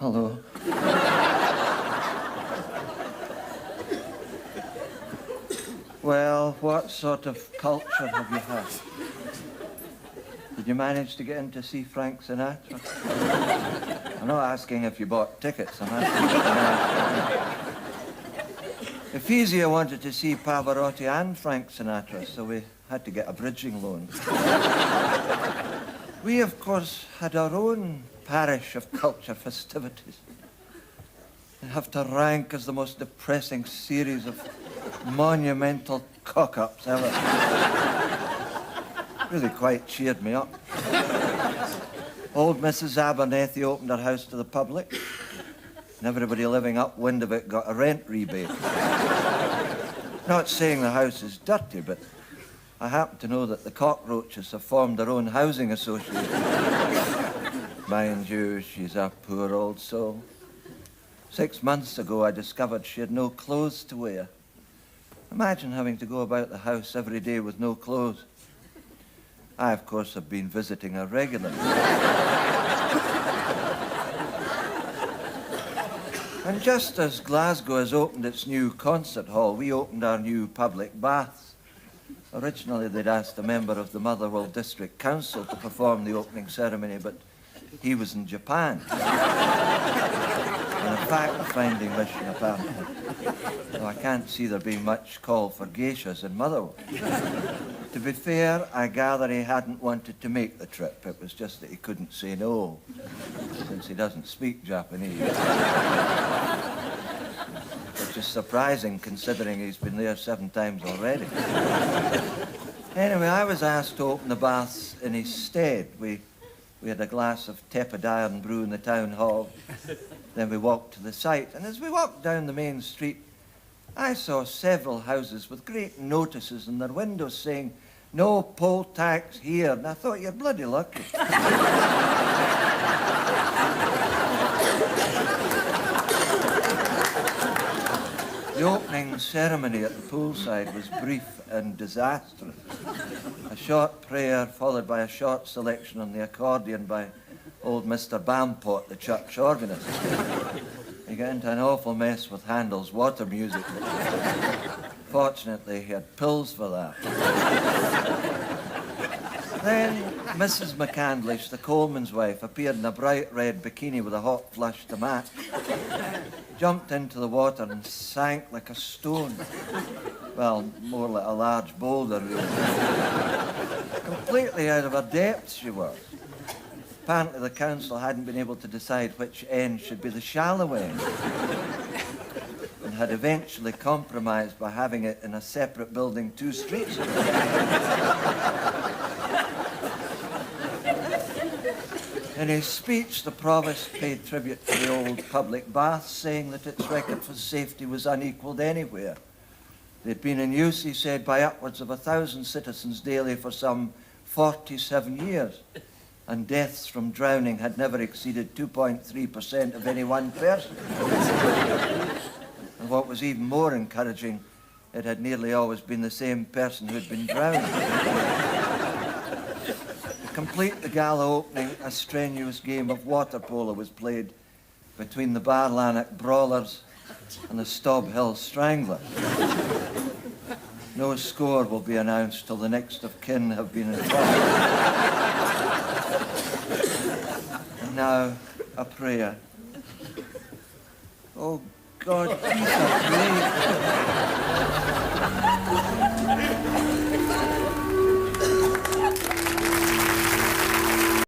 Hello. Well, what sort of culture have you had? Did you manage to get in to see Frank Sinatra? I'm not asking if you bought tickets. I'm asking if Ephesia wanted to see Pavarotti and Frank Sinatra, so we had to get a bridging loan. We, of course, had our own parish of culture festivities. They have to rank as the most depressing series of monumental cock-ups ever. Really quite cheered me up. Old Mrs. Abernethy opened her house to the public, and everybody living upwind of it got a rent rebate. Not saying the house is dirty, but I happen to know that the cockroaches have formed their own housing association. Mind you, she's a poor old soul. 6 months ago, I discovered she had no clothes to wear. Imagine having to go about the house every day with no clothes. I, of course, have been visiting her regularly. And just as Glasgow has opened its new concert hall, we opened our new public baths. Originally, they'd asked a member of the Motherwell District Council to perform the opening ceremony, but he was in Japan. And a fact-finding mission, apparently. Though I can't see there being much call for geishas in Motherwell. To be fair, I gather he hadn't wanted to make the trip. It was just that he couldn't say no, since he doesn't speak Japanese. Which is surprising, considering he's been there 7 times already. Anyway, I was asked to open the baths in his stead. We had a glass of tepid iron brew in the town hall. Then we walked to the site, and as we walked down the main street, I saw several houses with great notices in their windows saying, "No poll tax here." And I thought, you're bloody lucky. The opening ceremony at the poolside was brief and disastrous. A short prayer followed by a short selection on the accordion by old Mr. Bampot, the church organist. He got into an awful mess with Handel's water music. Fortunately, he had pills for that. Then Mrs. McCandlish, the coalman's wife, appeared in a bright red bikini with a hot flush to match. Jumped into the water and sank like a stone. Well, more like a large boulder, really. Completely out of her depth, she was. Apparently, the council hadn't been able to decide which end should be the shallow end, and had eventually compromised by having it in a separate building 2 streets away. In his speech, the provost paid tribute to the old public baths, saying that its record for safety was unequalled anywhere. They'd been in use, he said, by upwards of 1,000 citizens daily for some 47 years. And deaths from drowning had never exceeded 2.3% of any one person. And what was even more encouraging, it had nearly always been the same person who had been drowned. To complete the gala opening, a strenuous game of water polo was played between the Barlanach Brawlers and the Stob Hill Stranglers. No score will be announced till the next of kin have been informed. And now, a prayer. Oh, God, please, I pray.